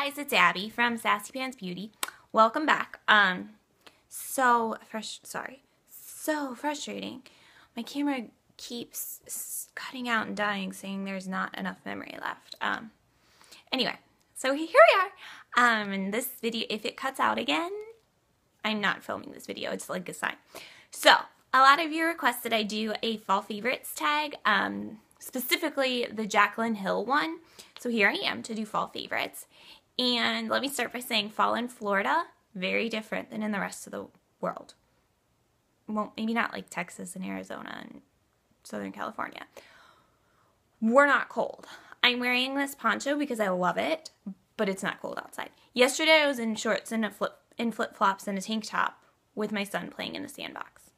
guys, it's Abby from Sassy Pants Beauty. Welcome back. So frustrating. My camera keeps cutting out and dying, saying there's not enough memory left. Anyway, so here we are. In this video, if it cuts out again, I'm not filming this video. It's like a sign. So, a lot of you requested I do a fall favorites tag, specifically the Jaclyn Hill one. So here I am to do fall favorites. And let me start by saying fall in Florida, very different than in the rest of the world. Well, maybe not like Texas and Arizona and Southern California. We're not cold. I'm wearing this poncho because I love it, but it's not cold outside. Yesterday I was in shorts and flip-flops and a tank top with my son playing in the sandbox.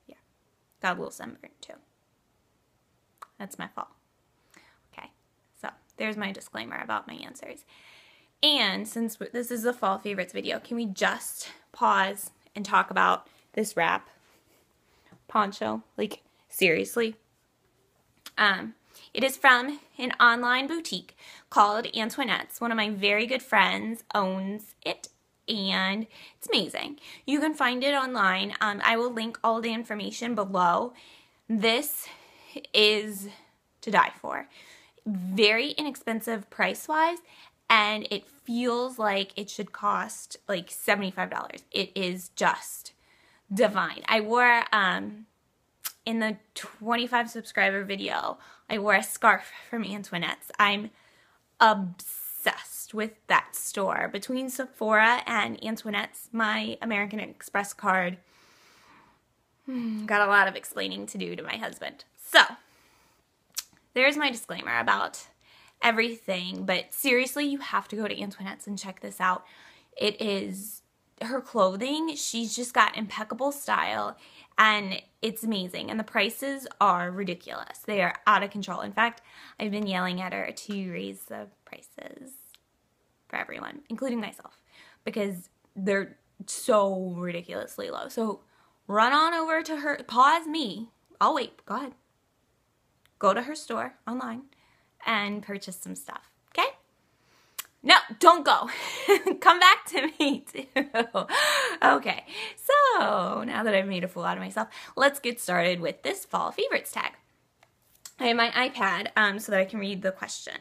Yeah, got a little sunburn too. That's my fall. Okay, so there's my disclaimer about my answers. And since this is a fall favorites video, can we just pause and talk about this wrap poncho? Like, seriously. It is from an online boutique called Antoinette's. One of my very good friends owns it, and it's amazing. You can find it online. I will link all the information below. This is to die for. Very inexpensive price-wise, and it feels like it should cost like $75. It is just divine. I wore, in the 25 subscriber video, I wore a scarf from Antoinette's. I'm obsessed with that store. Between Sephora and Antoinette's, my American Express card got a lot of explaining to do to my husband. So, there's my disclaimer about everything, but seriously, you have to go to Antoinette's and check this out. It is her clothing. She's just got impeccable style, and it's amazing, and the prices are ridiculous. They are out of control. In fact, I've been yelling at her to raise the prices for everyone, including myself, because they're so ridiculously low. So run on over to her, pause me, I'll wait, go ahead. Go to her store online and purchase some stuff, okay? No, don't go. Come back to me, too. Okay, so now that I've made a fool out of myself, let's get started with this fall favorites tag. I have my iPad so that I can read the question.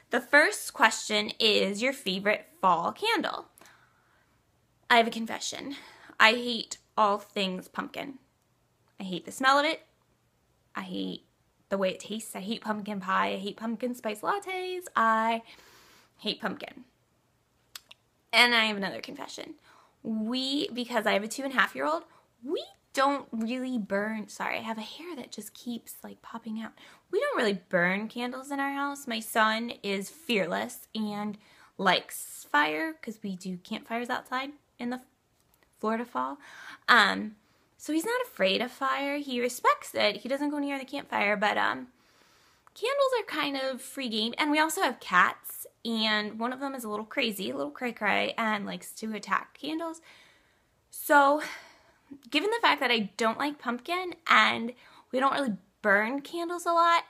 The first question is your favorite fall candle. I have a confession. I hate all things pumpkin. I hate the smell of it. I hate the way it tastes. I hate pumpkin pie. I hate pumpkin spice lattes. I hate pumpkin. And I have another confession. Because I have a 2.5-year-old, we don't really burn, sorry, I have a hair that just keeps like popping out. We don't really burn candles in our house. My son is fearless and likes fire because we do campfires outside in the Florida fall. So he's not afraid of fire. He respects it. He doesn't go near the campfire, but candles are kind of free game. And we also have cats, and one of them is a little crazy, a little cray-cray, and likes to attack candles. So, given the fact that I don't like pumpkin and we don't really burn candles a lot,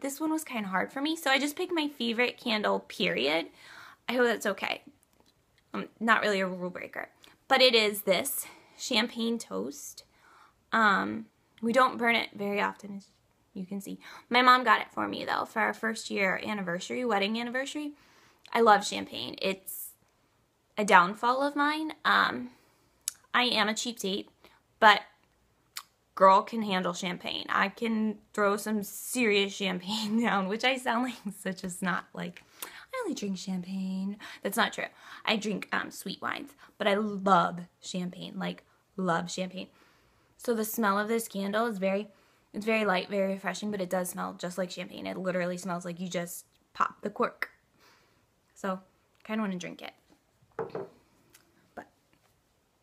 this one was kind of hard for me. So I just picked my favorite candle, period. I hope that's okay. Not really a rule breaker. But it is this champagne toast. We don't burn it very often, as you can see. My mom got it for me, though, for our first year anniversary, wedding anniversary. I love champagne. It's a downfall of mine. I am a cheap date, but girl can handle champagne. I can throw some serious champagne down, which I sound like such a snot. Like, I only drink champagne. That's not true. I drink sweet wines, but I love champagne. Like, love champagne. So the smell of this candle is it's very light, very refreshing, but it does smell just like champagne. It literally smells like you just pop the cork. So, kind of want to drink it. But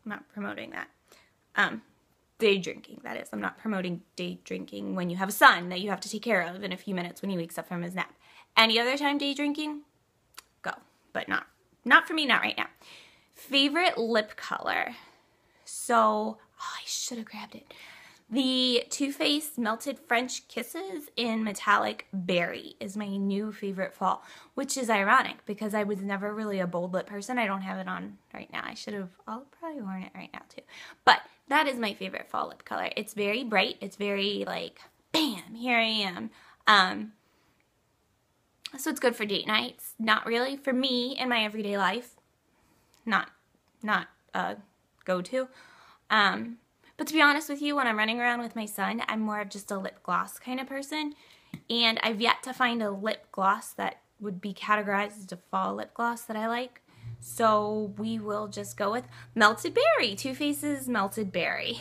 I'm not promoting that. Day drinking, that is. I'm not promoting day drinking when you have a son that you have to take care of in a few minutes when he wakes up from his nap. Any other time day drinking, go. But not for me, not right now. Favorite lip color. So, I should have grabbed it. The Too Faced Melted French Kisses in Metallic Berry is my new favorite fall, which is ironic because I was never really a bold lip person. I don't have it on right now. I'll probably worn it right now too. But that is my favorite fall lip color. It's very bright. It's very like, bam, here I am. So it's good for date nights. Not really. For me, in my everyday life, not go-to. But to be honest with you, when I'm running around with my son, I'm more of just a lip gloss kind of person. And I've yet to find a lip gloss that would be categorized as a fall lip gloss that I like. So we will just go with Melted Berry. Too Faced's Melted Berry.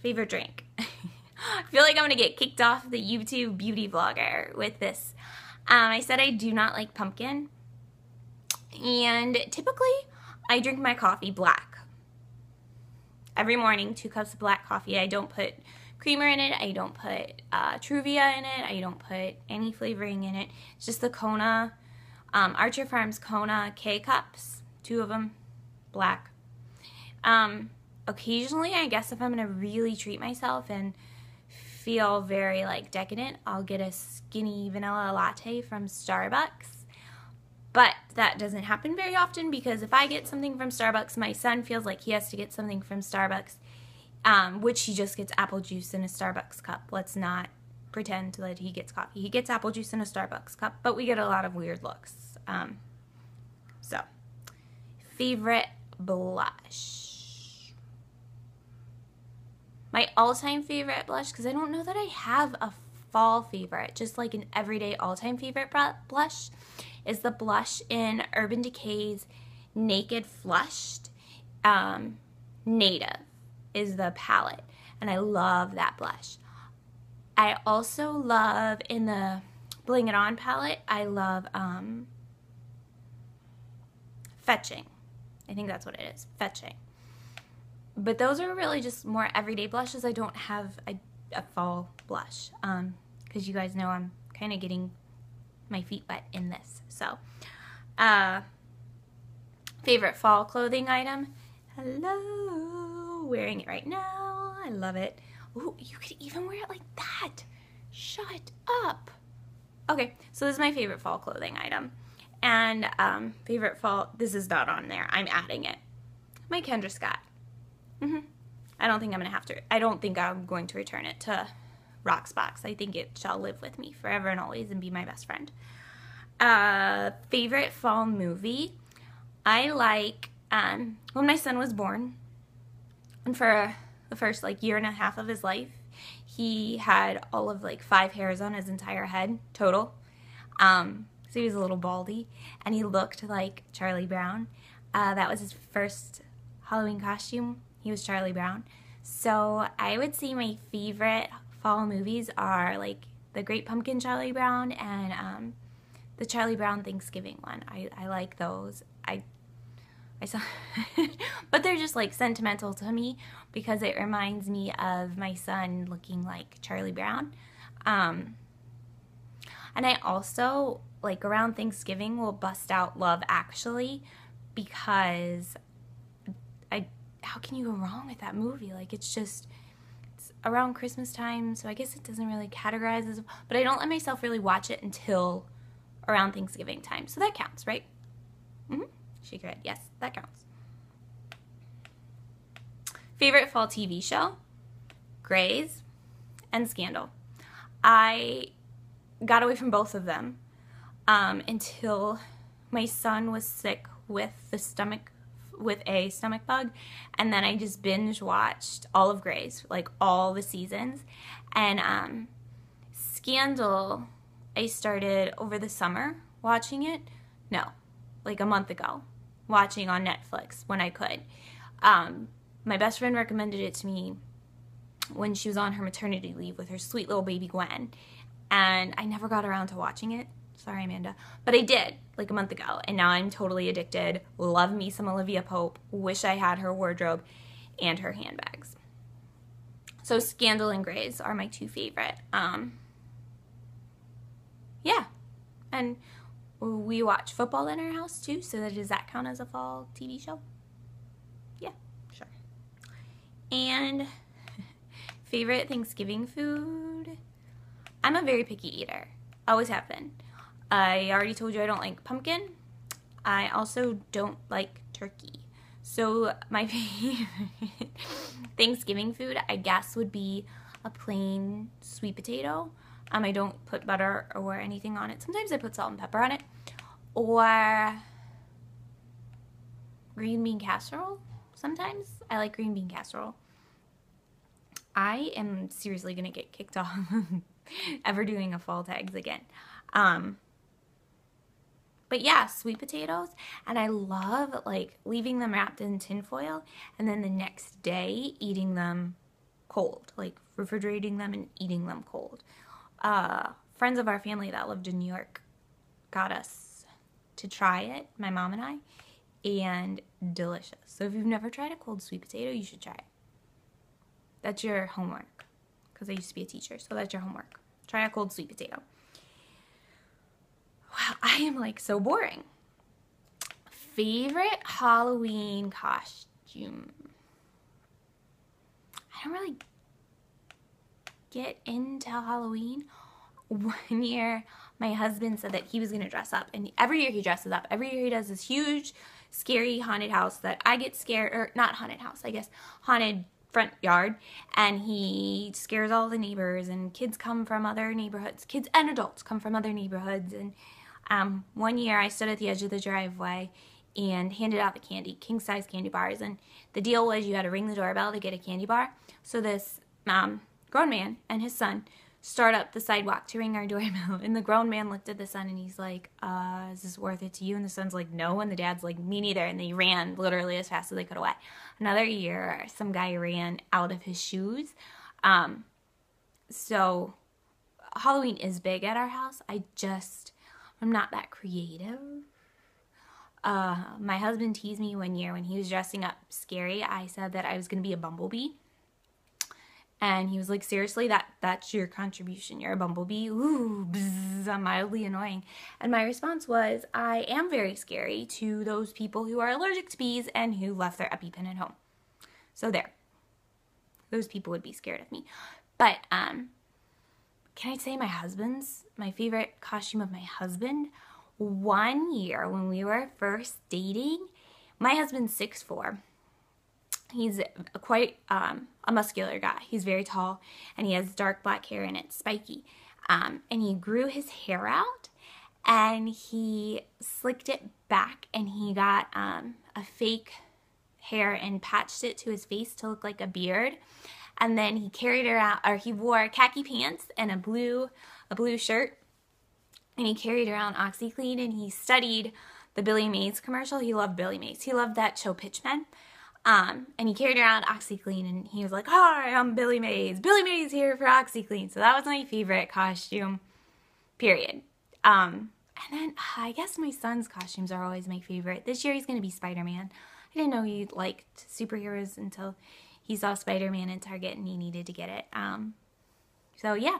Favorite drink. I feel like I'm going to get kicked off the YouTube beauty vlogger with this. I said I do not like pumpkin. And typically, I drink my coffee black. Every morning, 2 cups of black coffee. I don't put creamer in it. I don't put Truvia in it. I don't put any flavoring in it. It's just the Kona, Archer Farms Kona K-Cups. 2 of them, black. Occasionally, I guess if I'm going to really treat myself and feel very like decadent, I'll get a skinny vanilla latte from Starbucks. But that doesn't happen very often because if I get something from Starbucks, my son feels like he has to get something from Starbucks, which he just gets apple juice in a Starbucks cup. Let's not pretend that he gets coffee. He gets apple juice in a Starbucks cup, but we get a lot of weird looks. So, favorite blush. My all-time favorite blush, because I don't know that I have a fall favorite, just like an everyday all-time favorite blush, is the blush in Urban Decay's Naked Flushed. Native is the palette, and I love that blush. I also love, in the Bling It On palette, I love Fetching. I think that's what it is, Fetching. But those are really just more everyday blushes. I don't have a fall blush, because you guys know I'm kind of getting my feet wet in this. So, favorite fall clothing item. Hello, wearing it right now. I love it. Ooh, you could even wear it like that. Shut up. Okay, so this is my favorite fall clothing item. And favorite fall, this is not on there. I'm adding it. My Kendra Scott. I don't think I'm going to return it to Rocksbox. I think it shall live with me forever and always and be my best friend. Favorite fall movie. I like when my son was born, and for the first like year and a half of his life, he had all of like 5 hairs on his entire head total. So he was a little baldy, and he looked like Charlie Brown. That was his first Halloween costume. He was Charlie Brown. So I would say my favorite fall movies are like The Great Pumpkin Charlie Brown and the Charlie Brown Thanksgiving one. I like those. I saw but they're just like sentimental to me because it reminds me of my son looking like Charlie Brown. And I also, like around Thanksgiving, will bust out Love Actually because how can you go wrong with that movie? Like it's around Christmas time, so I guess it doesn't really categorize as, but I don't let myself really watch it until around Thanksgiving time. So that counts, right? Shake your head. Yes, that counts. Favorite fall TV show? Grey's and Scandal. I got away from both of them until my son was sick with a stomach bug, and then I just binge watched all of Grey's, like all the seasons. And Scandal, I started over the summer watching it. No, like a month ago, watching on Netflix when I could. My best friend recommended it to me when she was on her maternity leave with her sweet little baby Gwen, and I never got around to watching it. Sorry, Amanda. But I did, like a month ago, and now I'm totally addicted. Love me some Olivia Pope. Wish I had her wardrobe and her handbags. So Scandal and Grey's are my 2 favorite. Yeah. And we watch football in our house, too, so does that count as a fall TV show? Yeah, sure. And favorite Thanksgiving food? I'm a very picky eater. Always have been. I already told you I don't like pumpkin. I also don't like turkey. So my favorite Thanksgiving food, I guess, would be a plain sweet potato. I don't put butter or anything on it. Sometimes I put salt and pepper on it. Or green bean casserole. Sometimes I like green bean casserole. I am seriously going to get kicked off ever doing a fall tags again. But yeah, sweet potatoes, and I love like leaving them wrapped in tin foil and then the next day eating them cold, like refrigerating them and eating them cold. Friends of our family that lived in New York got us to try it, my mom and I, and delicious. So if you've never tried a cold sweet potato, you should try it. That's your homework, because I used to be a teacher, so that's your homework. Try a cold sweet potato. Wow, I am like so boring. Favorite Halloween costume? I don't really get into Halloween. One year, my husband said that he was going to dress up, and every year he dresses up. Every year he does this huge, scary haunted house that I get scared, or not haunted house, I guess, haunted front yard, and he scares all the neighbors, and kids come from other neighborhoods. Kids and adults come from other neighborhoods, and one year I stood at the edge of the driveway and handed out the candy, king-size candy bars, and the deal was you had to ring the doorbell to get a candy bar. So this grown man and his son start up the sidewalk to ring our doorbell, and the grown man looked at the son and he's like, is this worth it to you? And the son's like, no, and the dad's like, me neither, and they ran literally as fast as they could away. Another year, some guy ran out of his shoes. So Halloween is big at our house. I'm not that creative. My husband teased me one year when he was dressing up scary. I said that I was going to be a bumblebee. And he was like, seriously, that's your contribution? You're a bumblebee? Ooh, bzz, I'm mildly annoying. And my response was, I am very scary to those people who are allergic to bees and who left their EpiPen at home. So there. Those people would be scared of me. But, can I say my favorite costume of my husband? One year when we were first dating, my husband's 6'4". He's quite a muscular guy. He's very tall, and he has dark black hair, and it's spiky. And he grew his hair out, and he slicked it back, and he got a fake hair and patched it to his face to look like a beard. And then he carried around, or he wore khaki pants and a blue shirt, and he carried around OxyClean, and he studied the Billy Mays commercial. He loved Billy Mays. He loved that show Pitchman. And he carried around OxyClean, and he was like, hi, I'm Billy Mays. Billy Mays here for OxyClean. So that was my favorite costume, period. And then I guess my son's costumes are always my favorite. This year he's going to be Spider-Man. I didn't know he liked superheroes until he saw Spider-Man in Target and he needed to get it. So yeah,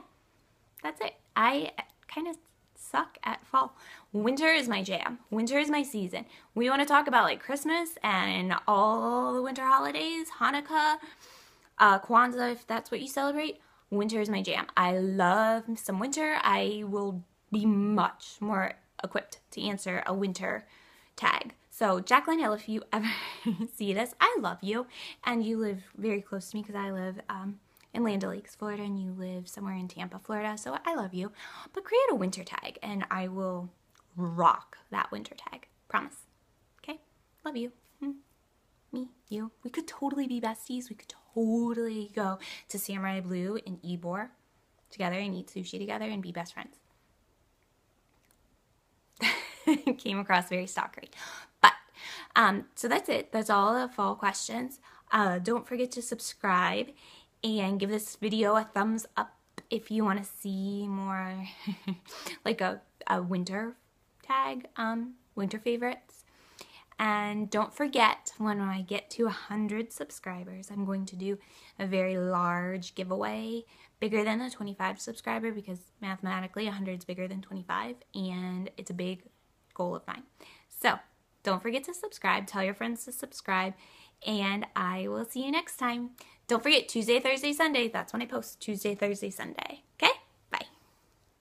that's it. I kind of suck at fall. Winter is my jam. Winter is my season. We want to talk about like Christmas and all the winter holidays, Hanukkah, Kwanzaa, if that's what you celebrate. Winter is my jam. I love some winter. I will be much more equipped to answer a winter tag. So Jacqueline Hill, if you ever see this, I love you. And you live very close to me because I live in Land O'Lakes, Florida, and you live somewhere in Tampa, Florida. So I love you. But create a winter tag, and I will rock that winter tag. Promise. Okay? Love you. Me, you. We could totally be besties. We could totally go to Samurai Blue in Ybor together and eat sushi together and be best friends. Came across very stalkery. But, so that's it. That's all the fall questions. Don't forget to subscribe and give this video a thumbs up if you want to see more like a winter tag, winter favorites. And don't forget, when I get to 100 subscribers, I'm going to do a very large giveaway, bigger than a 25 subscriber, because mathematically 100 is bigger than 25, and it's a big goal of mine. So don't forget to subscribe. Tell your friends to subscribe. and I will see you next time. Don't forget, Tuesday, Thursday, Sunday, that's when I post. Tuesday, Thursday, Sunday. Okay?